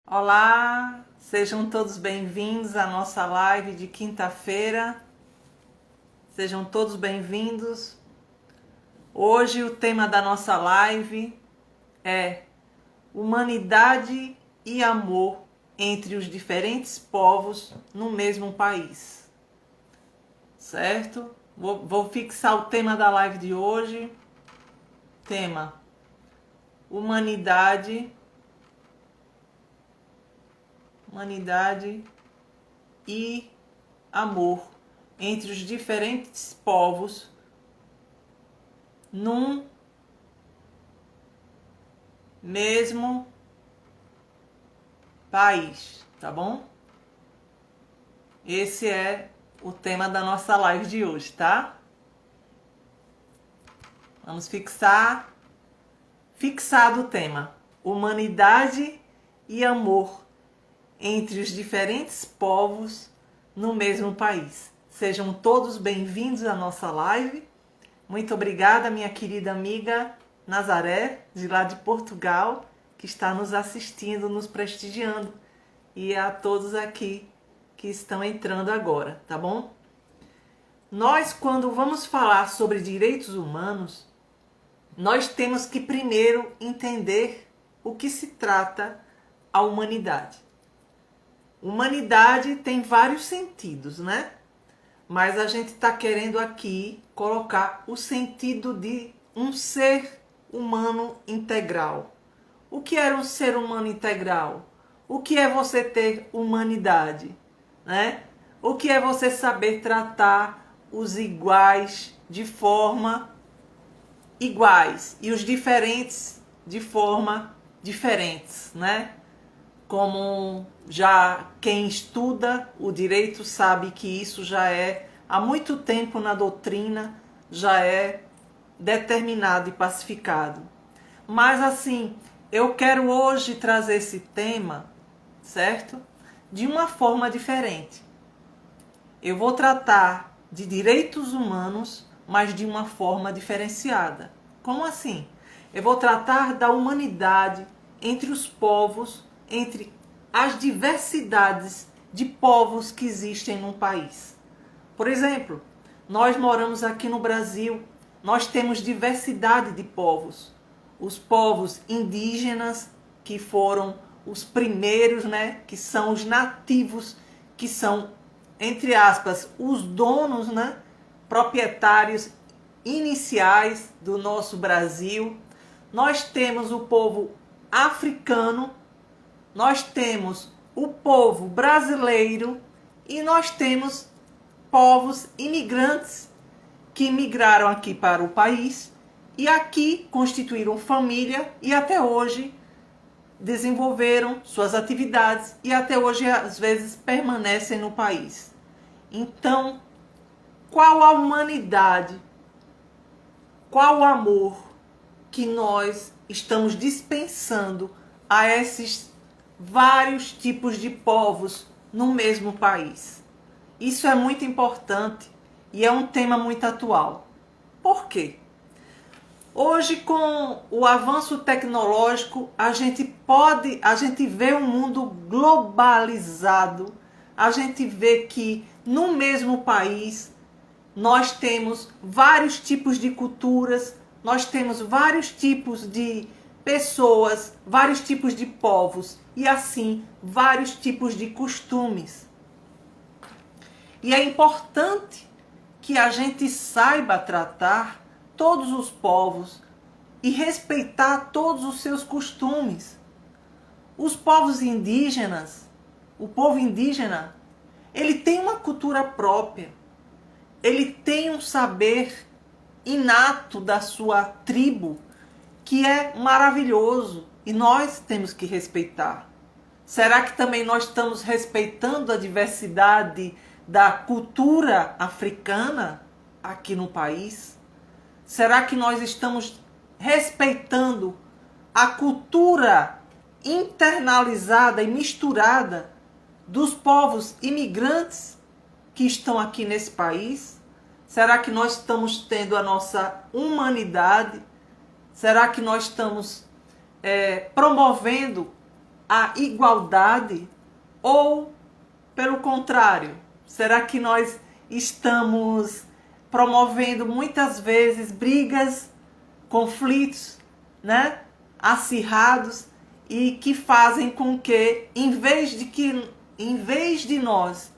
Olá, sejam todos bem-vindos à nossa live de quinta-feira. Sejam todos bem-vindos. Hoje o tema da nossa live é humanidade e amor entre os diferentes povos no mesmo país. Certo? Vou fixar o tema da live de hoje. Tema: humanidade e amor entre os diferentes povos num mesmo país, tá bom? Esse é o tema da nossa live de hoje, tá? Vamos fixado o tema: humanidade e amor entre os diferentes povos no mesmo país. Sejam todos bem-vindos à nossa live. Muito obrigada, minha querida amiga Nazaré, de lá de Portugal, que está nos assistindo, nos prestigiando, e a todos aqui que estão entrando agora, tá bom? Nós, quando vamos falar sobre direitos humanos, nós temos que primeiro entender o que se trata a humanidade. Humanidade tem vários sentidos, né? Mas a gente está querendo aqui colocar o sentido de um ser humano integral. O que é um ser humano integral? O que é você ter humanidade, né? O que é você saber tratar os iguais de forma iguais e os diferentes de forma diferentes, né? Como já quem estuda o direito sabe que isso já é há muito tempo na doutrina, já é determinado e pacificado. Mas assim, eu quero hoje trazer esse tema, certo? De uma forma diferente. Eu vou tratar de direitos humanos, mas de uma forma diferenciada. Como assim? Eu vou tratar da humanidade entre os povos, entre as diversidades de povos que existem num país. Por exemplo, nós moramos aqui no Brasil, nós temos diversidade de povos. Os povos indígenas, que foram os primeiros, né, que são os nativos, que são, entre aspas, os donos, né, proprietários iniciais do nosso Brasil. Nós temos o povo africano, nós temos o povo brasileiro e nós temos povos imigrantes que migraram aqui para o país e aqui constituíram família e até hoje desenvolveram suas atividades e até hoje às vezes permanecem no país. Então, qual a humanidade, qual o amor que nós estamos dispensando a esses vários tipos de povos no mesmo país? Isso é muito importante e é um tema muito atual. Por quê? Hoje, com o avanço tecnológico, a gente vê um mundo globalizado, a gente vê que no mesmo país nós temos vários tipos de culturas, nós temos vários tipos de pessoas, vários tipos de povos e assim vários tipos de costumes. E é importante que a gente saiba tratar todos os povos e respeitar todos os seus costumes. Os povos indígenas, o povo indígena, ele tem uma cultura própria, ele tem um saber inato da sua tribo que é maravilhoso e nós temos que respeitar. Será que também nós estamos respeitando a diversidade da cultura africana aqui no país? Será que nós estamos respeitando a cultura internalizada e misturada dos povos imigrantes que estão aqui nesse país? Será que nós estamos tendo a nossa humanidade? Será que nós estamos promovendo a igualdade ou, pelo contrário, será que nós estamos promovendo muitas vezes brigas, conflitos, né, acirrados e que fazem com que, em vez de nós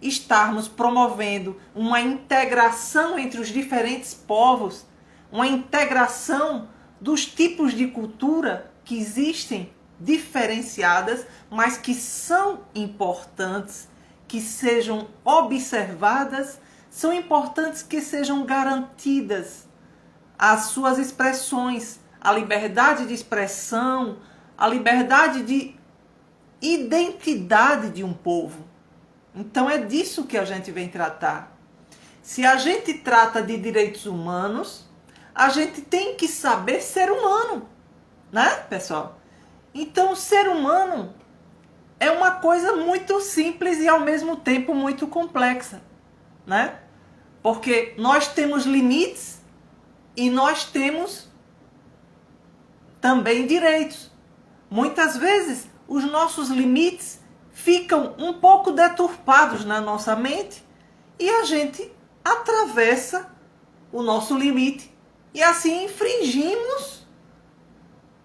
estarmos promovendo uma integração entre os diferentes povos, uma integração dos tipos de cultura que existem, diferenciadas, mas que são importantes, que sejam observadas, são importantes que sejam garantidas as suas expressões, a liberdade de expressão, a liberdade de identidade de um povo. Então é disso que a gente vem tratar. Se a gente trata de direitos humanos, a gente tem que saber ser humano, né, pessoal? Então, o ser humano é uma coisa muito simples e ao mesmo tempo muito complexa, né? Porque nós temos limites e nós temos também direitos. Muitas vezes, os nossos limites ficam um pouco deturpados na nossa mente e a gente atravessa o nosso limite e assim infringimos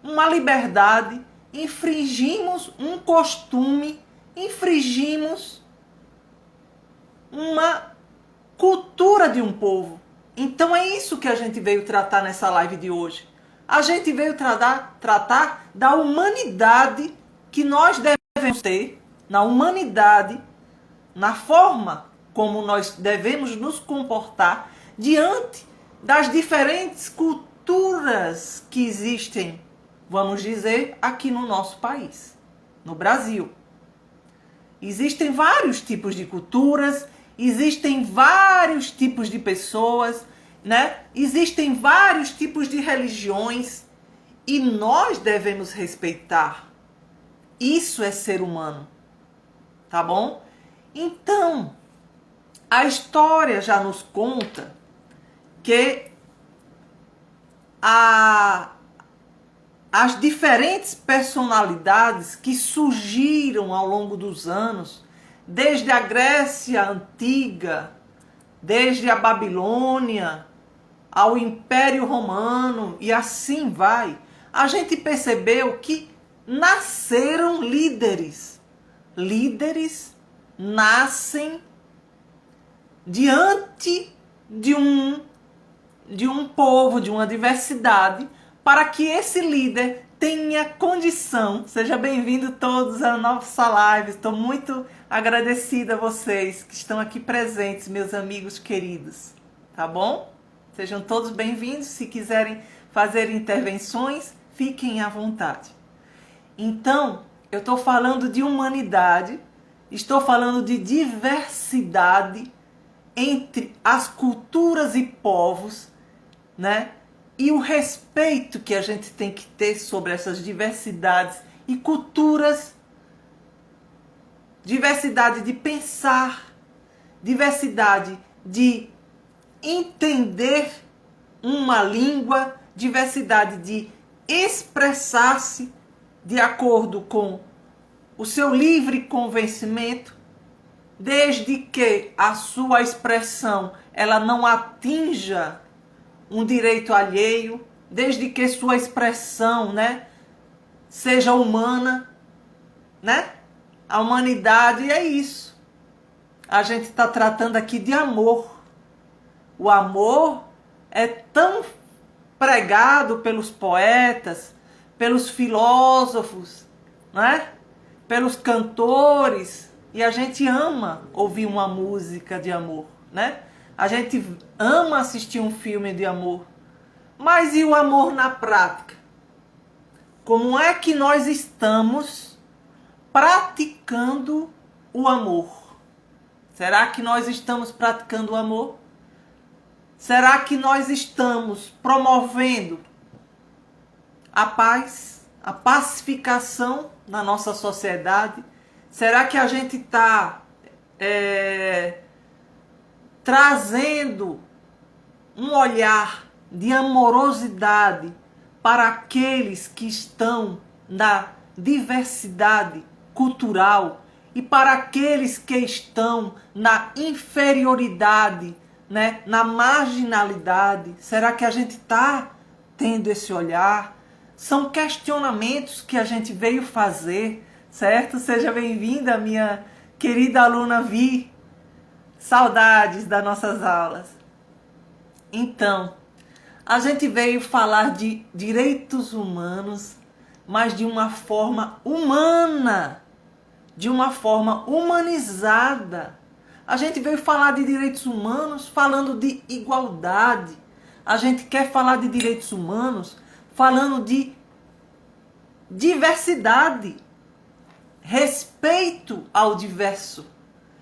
uma liberdade, infringimos um costume, infringimos uma cultura de um povo. Então é isso que a gente veio tratar nessa live de hoje. A gente veio tratar da humanidade que nós devemos ter, na humanidade, na forma como nós devemos nos comportar diante das diferentes culturas que existem, vamos dizer, aqui no nosso país, no Brasil. Existem vários tipos de culturas, existem vários tipos de pessoas, né? Existem vários tipos de religiões e nós devemos respeitar. Isso é ser humano, tá bom? Então, a história já nos conta que as diferentes personalidades que surgiram ao longo dos anos, desde a Grécia Antiga, desde a Babilônia, ao Império Romano e assim vai, a gente percebeu que nasceram líderes. Líderes nascem diante de um povo, de uma diversidade, para que esse líder tenha condição. Seja bem-vindo todos à nossa live. Estou muito agradecida a vocês que estão aqui presentes, meus amigos queridos. Tá bom? Sejam todos bem-vindos. Se quiserem fazer intervenções, fiquem à vontade. Então, eu estou falando de humanidade, estou falando de diversidade entre as culturas e povos, né? E o respeito que a gente tem que ter sobre essas diversidades e culturas, diversidade de pensar, diversidade de entender uma língua, diversidade de expressar-se de acordo com o seu livre convencimento, desde que a sua expressão ela não atinja um direito alheio, desde que sua expressão, né, seja humana, né? A humanidade é isso. A gente está tratando aqui de amor. O amor é tão pregado pelos poetas, pelos filósofos, né? Pelos cantores, e a gente ama ouvir uma música de amor, né? A gente ama assistir um filme de amor. Mas e o amor na prática? Como é que nós estamos praticando o amor? Será que nós estamos praticando o amor? Será que nós estamos promovendo a paz, a pacificação na nossa sociedade? Será que a gente está trazendo um olhar de amorosidade para aqueles que estão na diversidade cultural e para aqueles que estão na inferioridade, né, na marginalidade? Será que a gente está tendo esse olhar? São questionamentos que a gente veio fazer, certo? Seja bem-vinda, minha querida aluna Vi. Saudades das nossas aulas. Então, a gente veio falar de direitos humanos, mas de uma forma humana, de uma forma humanizada. A gente veio falar de direitos humanos falando de igualdade. A gente quer falar de direitos humanos falando de diversidade, respeito ao diverso,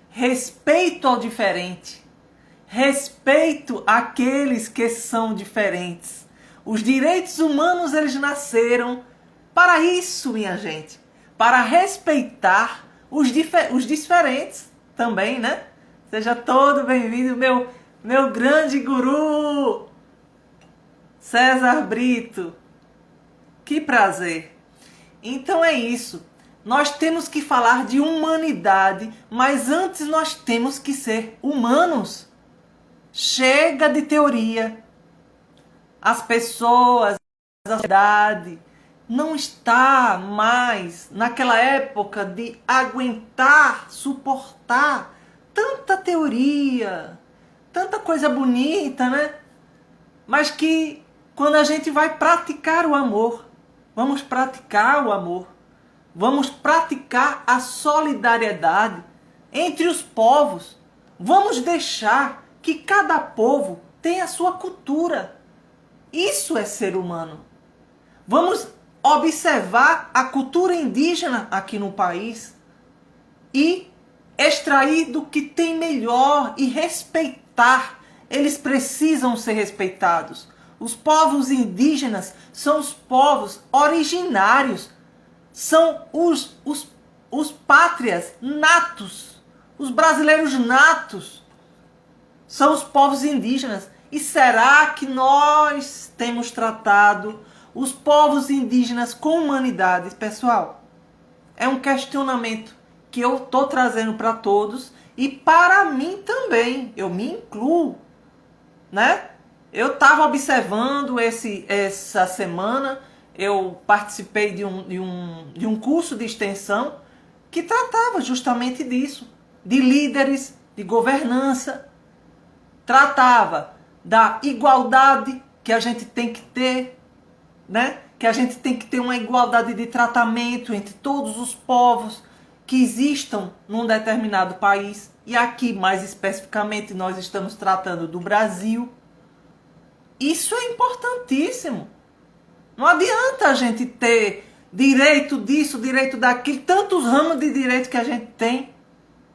respeito ao diferente, respeito àqueles que são diferentes. Os direitos humanos, eles nasceram para isso, minha gente, para respeitar os diferentes também, né? Seja todo bem-vindo, meu grande guru, César Brito. Que prazer. Então é isso. Nós temos que falar de humanidade, mas antes nós temos que ser humanos. Chega de teoria. As pessoas, a sociedade não está mais naquela época de aguentar, suportar tanta teoria, tanta coisa bonita, né? Mas que quando a gente vai praticar o amor, vamos praticar o amor, vamos praticar a solidariedade entre os povos, vamos deixar que cada povo tenha a sua cultura. Isso é ser humano. Vamos observar a cultura indígena aqui no país e extrair do que tem melhor e respeitar. Eles precisam ser respeitados. Os povos indígenas são os povos originários, são os pátrias natos, os brasileiros natos, são os povos indígenas. E será que nós temos tratado os povos indígenas com humanidade? Pessoal, é um questionamento que eu estou trazendo para todos e para mim também, eu me incluo, né? Eu estava observando essa semana, eu participei de um curso de extensão que tratava justamente disso, de líderes, de governança, tratava da igualdade que a gente tem que ter, né? Que a gente tem que ter uma igualdade de tratamento entre todos os povos que existam num determinado país. E aqui, mais especificamente, nós estamos tratando do Brasil. Isso é importantíssimo. Não adianta a gente ter direito disso, direito daquilo, tantos ramos de direito que a gente tem.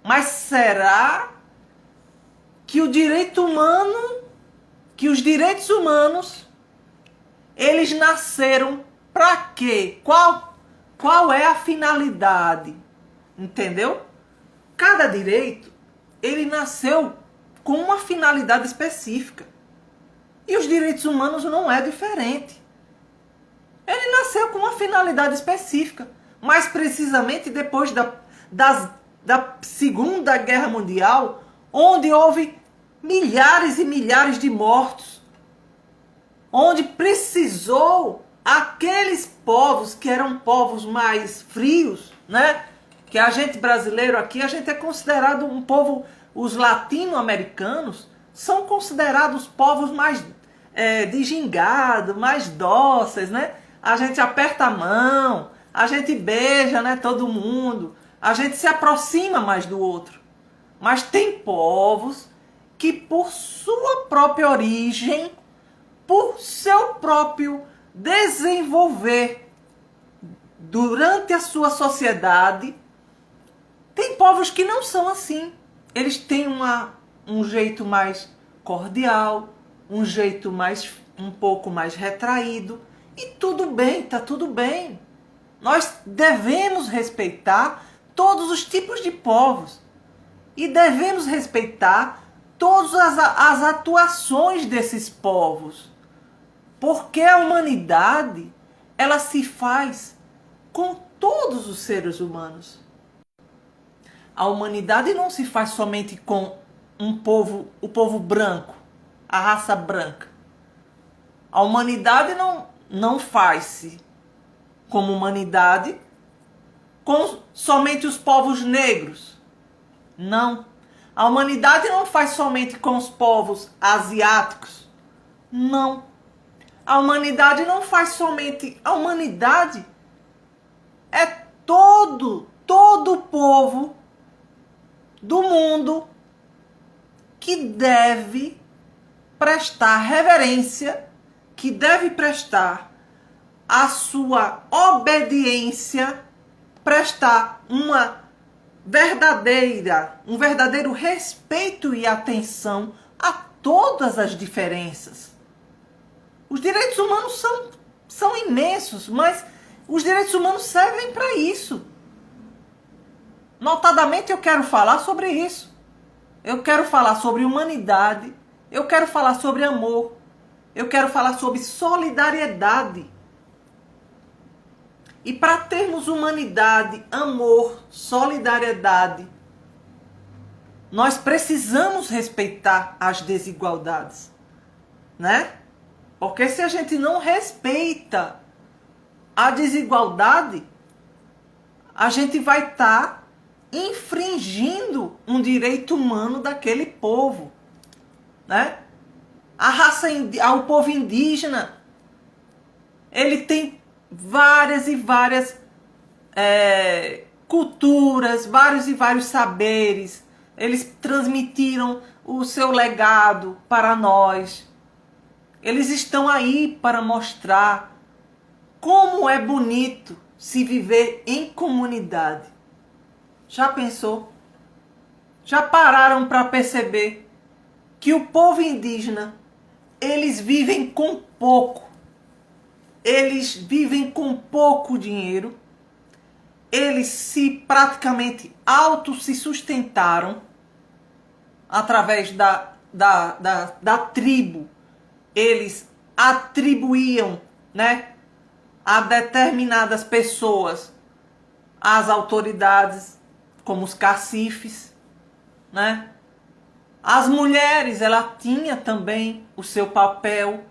Mas será que o direito humano, que os direitos humanos, eles nasceram para quê? Qual é a finalidade? Entendeu? Cada direito, ele nasceu com uma finalidade específica. E os direitos humanos não é diferente. Ele nasceu com uma finalidade específica. Mais precisamente depois da Segunda Guerra Mundial, onde houve milhares e milhares de mortos. Onde precisou aqueles povos que eram povos mais frios, né? Que a gente brasileiro aqui, a gente é considerado um povo, os latino-americanos são considerados povos mais de gingado, mais dóceis, né? A gente aperta a mão, a gente beija, né, todo mundo, a gente se aproxima mais do outro. Mas tem povos que por sua própria origem, por seu próprio desenvolver durante a sua sociedade, tem povos que não são assim. Eles têm um jeito mais cordial, um jeito um pouco mais retraído. E tudo bem, tá tudo bem. Nós devemos respeitar todos os tipos de povos. E devemos respeitar todas as atuações desses povos. Porque a humanidade, ela se faz com todos os seres humanos. A humanidade não se faz somente com um povo, o povo branco, a raça branca. A humanidade não faz-se como humanidade com somente os povos negros. Não. A humanidade não faz somente com os povos asiáticos. Não. A humanidade não faz somente... A humanidade é todo povo do mundo que deve prestar reverência, que deve prestar a sua obediência, prestar um verdadeiro respeito e atenção a todas as diferenças. Os direitos humanos são imensos, mas os direitos humanos servem para isso. Notadamente, eu quero falar sobre isso. Eu quero falar sobre humanidade, eu quero falar sobre amor, eu quero falar sobre solidariedade. E para termos humanidade, amor, solidariedade, nós precisamos respeitar as desigualdades, né? Porque se a gente não respeita a desigualdade, a gente vai estar infringindo um direito humano daquele povo, né? O povo indígena, ele tem várias e várias culturas, vários e vários saberes. Eles transmitiram o seu legado para nós. Eles estão aí para mostrar como é bonito se viver em comunidade. Já pensou? Já pararam para perceber que o povo indígena, eles vivem com pouco. Eles vivem com pouco dinheiro. Eles praticamente se sustentaram através da tribo. Eles atribuíam, né, a determinadas pessoas as autoridades, como os cacifes, né? As mulheres, ela tinha também o seu papel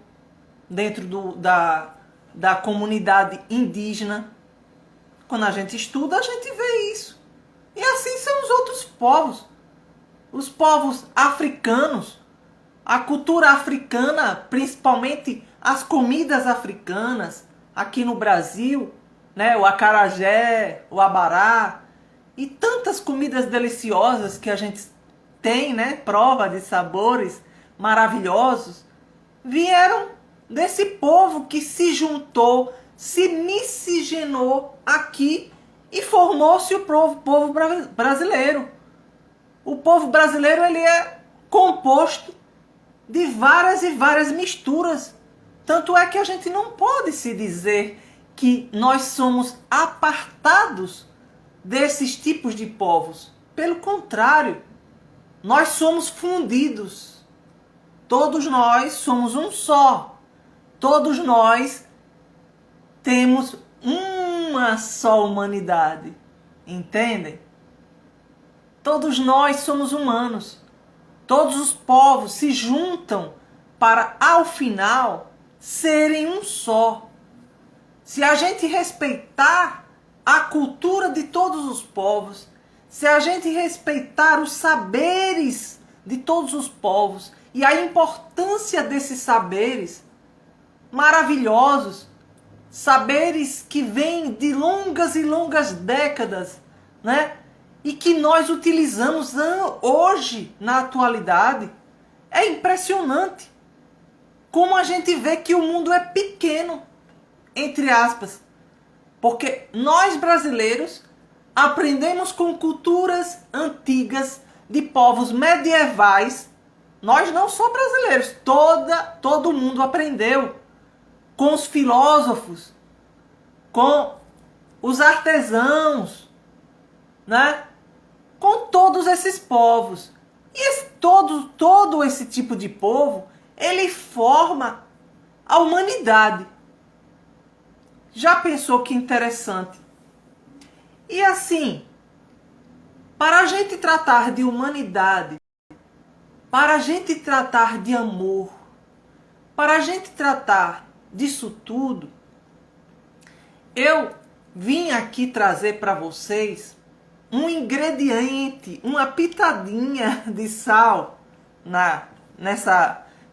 dentro da comunidade indígena. Quando a gente estuda, a gente vê isso. E assim são os outros povos. Os povos africanos, a cultura africana, principalmente as comidas africanas, aqui no Brasil, né? O acarajé, o abará e tantas comidas deliciosas que a gente tem, né? Prova de sabores maravilhosos, vieram desse povo que se juntou, se miscigenou aqui e formou-se o povo brasileiro. O povo brasileiro, ele é composto de várias e várias misturas. Tanto é que a gente não pode se dizer que nós somos apartados desses tipos de povos. Pelo contrário, nós somos fundidos. Todos nós somos um só. Todos nós temos uma só humanidade. Entendem? Todos nós somos humanos. Todos os povos se juntam para, ao final, serem um só. Se a gente respeitar a cultura de todos os povos, se a gente respeitar os saberes de todos os povos e a importância desses saberes maravilhosos, saberes que vêm de longas e longas décadas, né? E que nós utilizamos hoje, na atualidade, é impressionante como a gente vê que o mundo é pequeno, entre aspas, porque nós brasileiros aprendemos com culturas antigas de povos medievais. Nós não somos brasileiros, todo mundo aprendeu com os filósofos, com os artesãos, né? Com todos esses povos. E todo esse tipo de povo, ele forma a humanidade. Já pensou que interessante? E assim, para a gente tratar de humanidade, para a gente tratar de amor, para a gente tratar disso tudo, eu vim aqui trazer para vocês um ingrediente, uma pitadinha de sal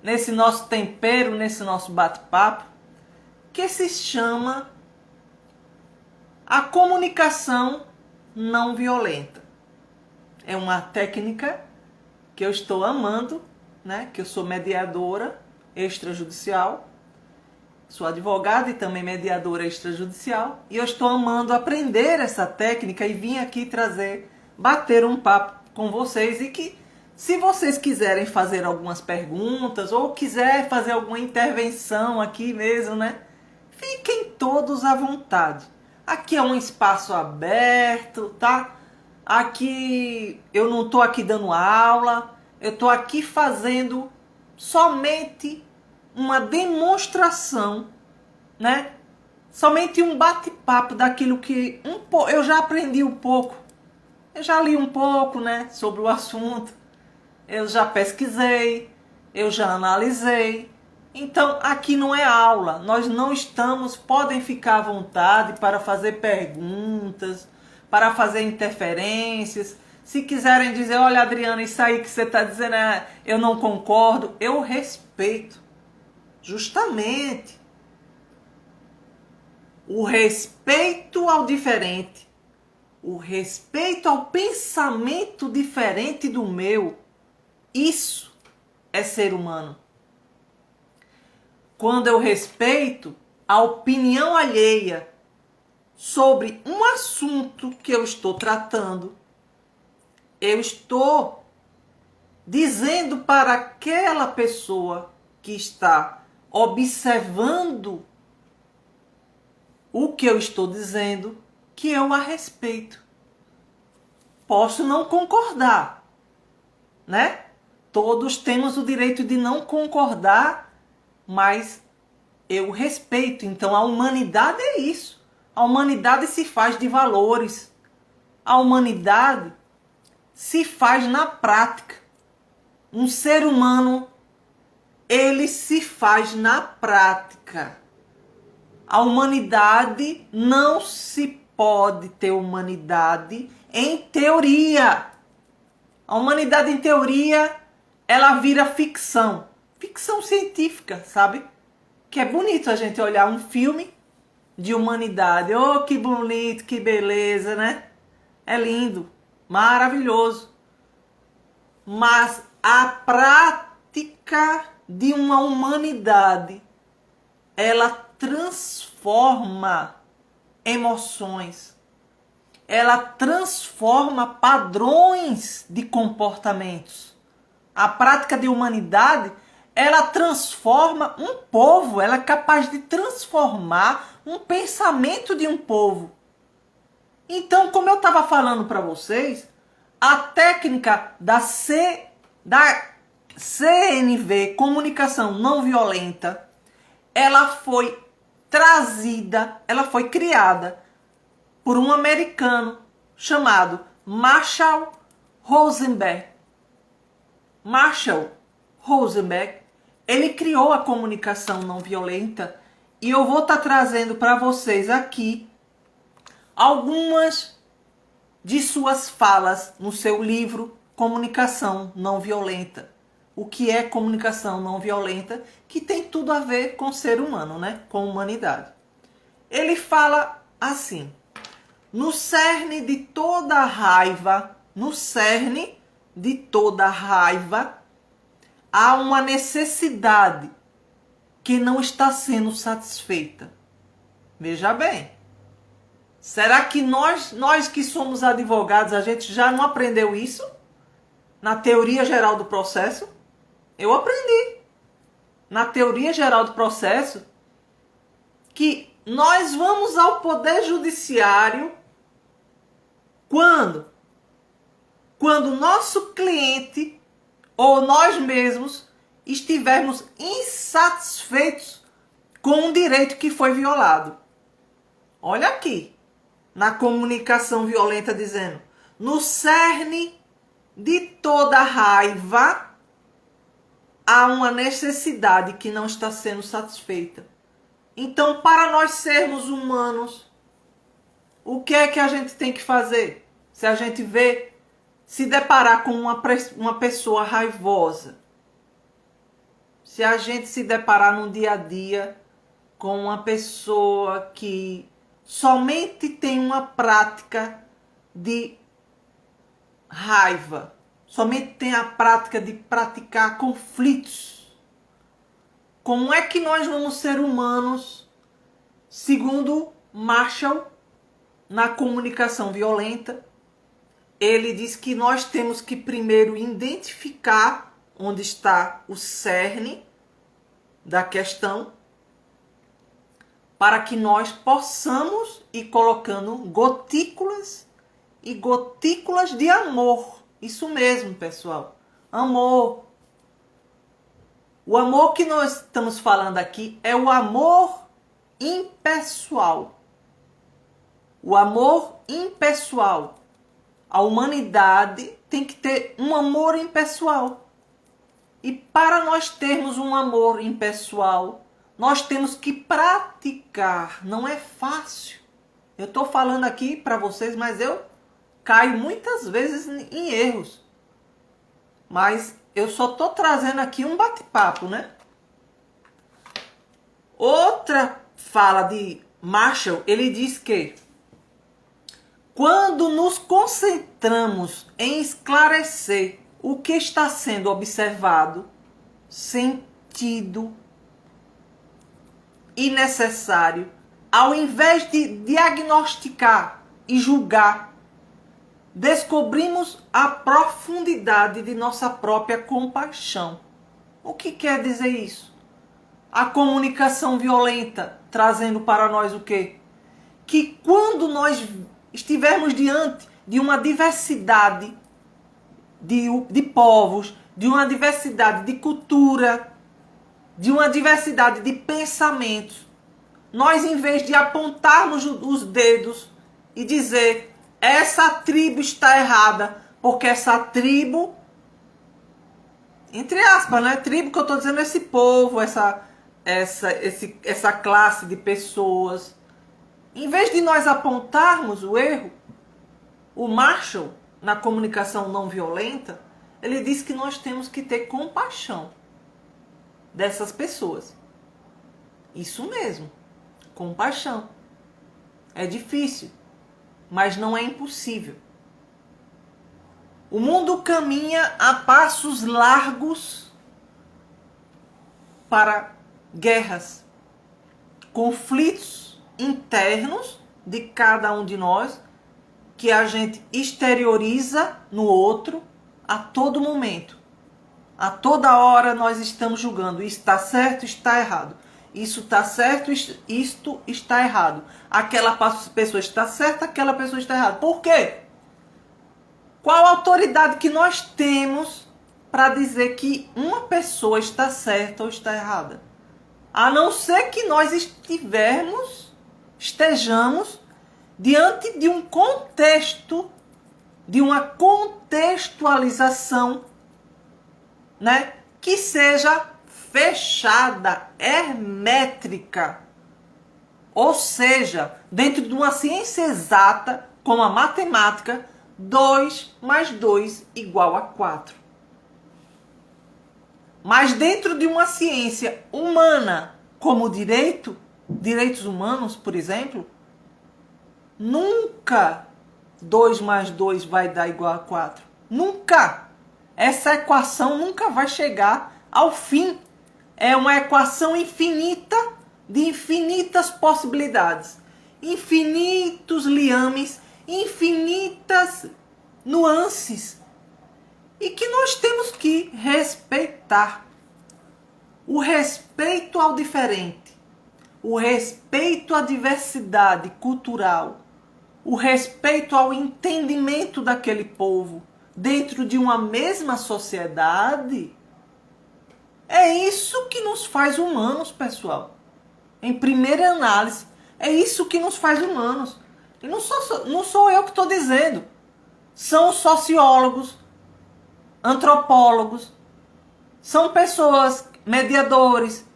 nesse nosso tempero, nesse nosso bate-papo, que se chama a comunicação não violenta. É uma técnica que eu estou amando, né? Que eu sou mediadora extrajudicial, sou advogada e também mediadora extrajudicial, e eu estou amando aprender essa técnica e vim aqui bater um papo com vocês, e que se vocês quiserem fazer algumas perguntas ou quiser fazer alguma intervenção aqui mesmo, né? Fiquem todos à vontade. Aqui é um espaço aberto, tá? Aqui eu não estou aqui dando aula, eu estou aqui fazendo somente uma demonstração, né? Somente um bate-papo daquilo que eu já aprendi um pouco, eu já li um pouco, né, sobre o assunto, eu já pesquisei, eu já analisei. Então aqui não é aula, nós não estamos, podem ficar à vontade para fazer perguntas, para fazer interferências. Se quiserem dizer, olha Adriana, isso aí que você está dizendo, eu não concordo, eu respeito. Justamente o respeito ao diferente, o respeito ao pensamento diferente do meu, isso é ser humano. Quando eu respeito a opinião alheia sobre um assunto que eu estou tratando, eu estou dizendo para aquela pessoa que está observando o que eu estou dizendo, que eu a respeito. Posso não concordar, né? Todos temos o direito de não concordar, mas eu respeito. Então a humanidade é isso. A humanidade se faz de valores. A humanidade se faz na prática. Um ser humano, ele se faz na prática. A humanidade não se pode ter humanidade em teoria. A humanidade em teoria, ela vira ficção. Ficção científica, sabe? Que é bonito a gente olhar um filme de humanidade. Oh, que bonito, que beleza, né? É lindo, maravilhoso. Mas a prática de uma humanidade, ela transforma emoções, ela transforma padrões de comportamentos. A prática de humanidade, ela transforma um povo, ela é capaz de transformar um pensamento de um povo. Então, como eu estava falando para vocês, a técnica da CNV, Comunicação Não Violenta, ela foi trazida, ela foi criada por um americano chamado Marshall Rosenberg. Marshall Rosenberg, ele criou a comunicação não violenta, e eu vou estar trazendo para vocês aqui algumas de suas falas no seu livro Comunicação Não Violenta. O que é comunicação não violenta? Que tem tudo a ver com o ser humano, né? Com a humanidade. Ele fala assim: no cerne de toda raiva, há uma necessidade que não está sendo satisfeita. Veja bem. Será que nós que somos advogados, a gente já não aprendeu isso? Na teoria geral do processo? Eu aprendi. Na teoria geral do processo, que nós vamos ao Poder Judiciário quando o nosso cliente ou nós mesmos estivermos insatisfeitos com um direito que foi violado. Olha aqui. na comunicação violenta, dizendo: no cerne de toda raiva há uma necessidade que não está sendo satisfeita. Então, para nós sermos humanos, o que é que a gente tem que fazer? Se a gente se deparar com uma pessoa raivosa, se a gente se deparar no dia a dia com uma pessoa que somente tem uma prática de raiva, somente tem a prática de praticar conflitos, como é que nós vamos ser humanos, segundo Marshall, na comunicação violenta? Ele diz que nós temos que primeiro identificar onde está o cerne da questão, para que nós possamos ir colocando gotículas e gotículas de amor. Isso mesmo, pessoal. Amor. O amor que nós estamos falando aqui é o amor impessoal. O amor impessoal. A humanidade tem que ter um amor impessoal. E para nós termos um amor impessoal, nós temos que praticar. Não é fácil. Eu estou falando aqui para vocês, mas eu caio muitas vezes em erros. Mas eu só estou trazendo aqui um bate-papo, né? Outra fala de Marshall, ele diz que quando nos concentramos em esclarecer o que está sendo observado, sentido e necessário, ao invés de diagnosticar e julgar, descobrimos a profundidade de nossa própria compaixão. O que quer dizer isso? A comunicação violenta trazendo para nós o quê? Que quando nós estivermos diante de uma diversidade de povos, de uma diversidade de cultura, de uma diversidade de pensamentos, nós, em vez de apontarmos os dedos e dizer: essa tribo está errada, porque essa tribo, entre aspas, né? Tribo que eu estou dizendo, esse povo, essa classe de pessoas. Em vez de nós apontarmos o erro, o Marshall, na comunicação não violenta, ele diz que nós temos que ter compaixão dessas pessoas. Isso mesmo, compaixão. É difícil, mas não é impossível. O mundo caminha a passos largos para guerras, conflitos internos de cada um de nós, que a gente exterioriza no outro a todo momento. A toda hora nós estamos julgando. Isso está certo, está errado. Isso está certo, isto está errado. Aquela pessoa está certa, aquela pessoa está errada. Por quê? Qual a autoridade que nós temos para dizer que uma pessoa está certa ou está errada? A não ser que nós estejamos diante de um contexto, de uma contextualização, né, que seja fechada, hermétrica. Ou seja, dentro de uma ciência exata, como a matemática, 2 mais 2 igual a 4. Mas dentro de uma ciência humana, como direitos humanos, por exemplo, nunca 2 mais 2 vai dar igual a 4. Nunca! Essa equação nunca vai chegar ao fim. É uma equação infinita, de infinitas possibilidades. Infinitos liames, infinitas nuances. E que nós temos que respeitar. O respeito ao diferente. O respeito à diversidade cultural. O respeito ao entendimento daquele povo dentro de uma mesma sociedade. É isso que nos faz humanos, pessoal. Em primeira análise, é isso que nos faz humanos. E não sou eu que estou dizendo. São sociólogos, antropólogos, são pessoas, mediadores,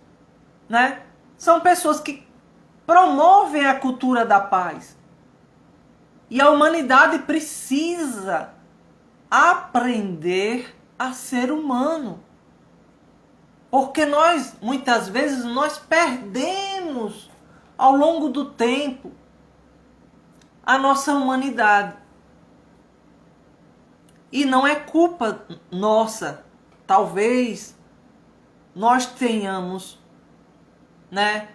né? São pessoas que promovem a cultura da paz. E a humanidade precisa aprender a ser humano. Porque nós, muitas vezes, nós perdemos ao longo do tempo a nossa humanidade. E não é culpa nossa. Talvez nós tenhamos, né,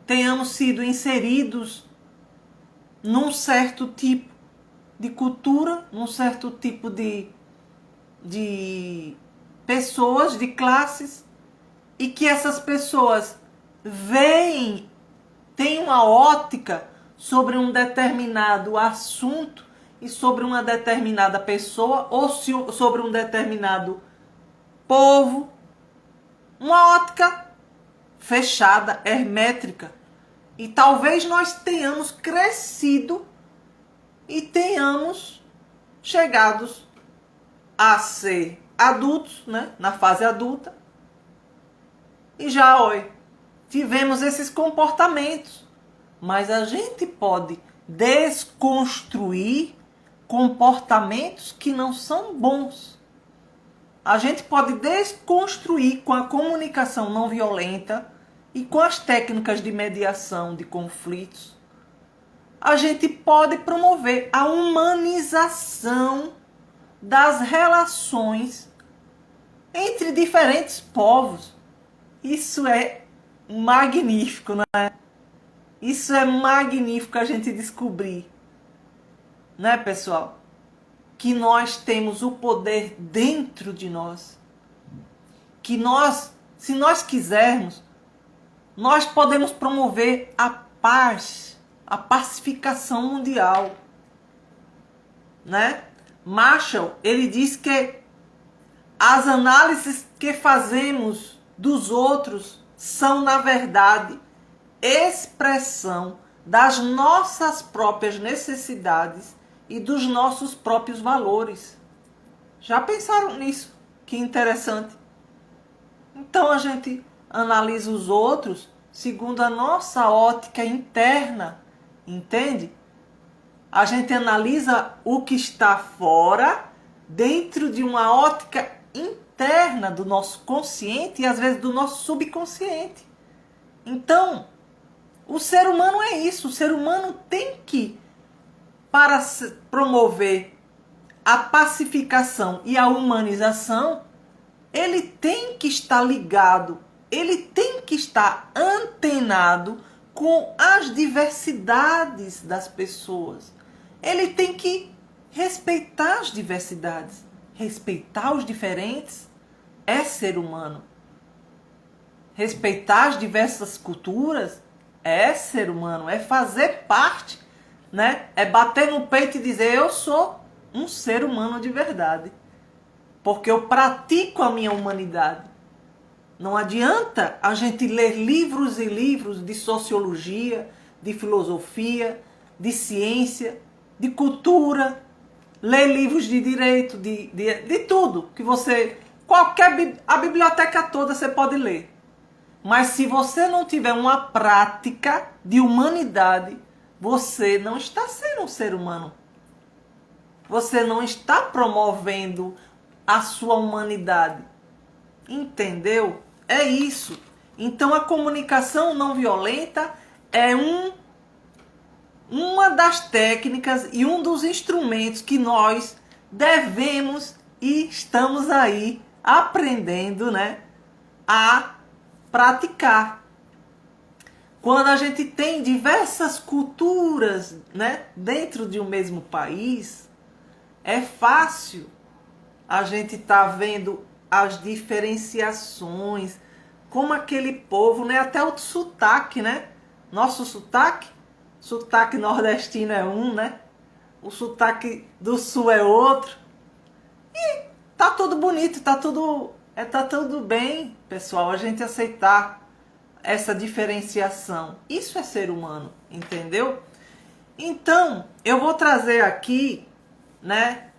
tenhamos sido inseridos num certo tipo de cultura, num certo tipo de pessoas, de classes, e que essas pessoas têm uma ótica sobre um determinado assunto e sobre uma determinada pessoa ou sobre um determinado povo, uma ótica fechada, hermétrica. E talvez nós tenhamos crescido e tenhamos chegados a ser adultos, né, na fase adulta, e já, tivemos esses comportamentos. Mas a gente pode desconstruir comportamentos que não são bons. A gente pode desconstruir com a comunicação não violenta e com as técnicas de mediação de conflitos. A gente pode promover a humanização das relações entre diferentes povos. Isso é magnífico, não é? Isso é magnífico a gente descobrir, né, pessoal? Que nós temos o poder dentro de nós. Que nós, se nós quisermos, nós podemos promover a paz, a pacificação mundial, né? Marshall, ele diz que as análises que fazemos dos outros são, na verdade, expressão das nossas próprias necessidades e dos nossos próprios valores. Já pensaram nisso? Que interessante. Então a gente analisa os outros segundo a nossa ótica interna, entende? A gente analisa o que está fora dentro de uma ótica interna do nosso consciente e às vezes do nosso subconsciente. Então, o ser humano é isso. O ser humano tem que, para promover a pacificação e a humanização, ele tem que estar ligado, ele tem que estar antenado com as diversidades das pessoas. Ele tem que respeitar as diversidades. Respeitar os diferentes é ser humano. Respeitar as diversas culturas é ser humano, é fazer parte, né? É bater no peito e dizer: eu sou um ser humano de verdade. Porque eu pratico a minha humanidade. Não adianta a gente ler livros e livros de sociologia, de filosofia, de ciência, de cultura, ler livros de direito, de tudo que você... a biblioteca toda você pode ler. Mas se você não tiver uma prática de humanidade, você não está sendo um ser humano. Você não está promovendo a sua humanidade. Entendeu? É isso. Então a comunicação não violenta é uma das técnicas e um dos instrumentos que nós devemos e estamos aí aprendendo, né, a praticar. Quando a gente tem diversas culturas, né, dentro de um mesmo país, é fácil a gente tá vendo as diferenciações, como aquele povo, né, até o sotaque, né? Nosso sotaque nordestino é um, né? O sotaque do sul é outro. E tá tudo bonito, tá tudo bem, pessoal, a gente aceitar essa diferenciação. Isso é ser humano, entendeu? Então, eu vou trazer aqui, né,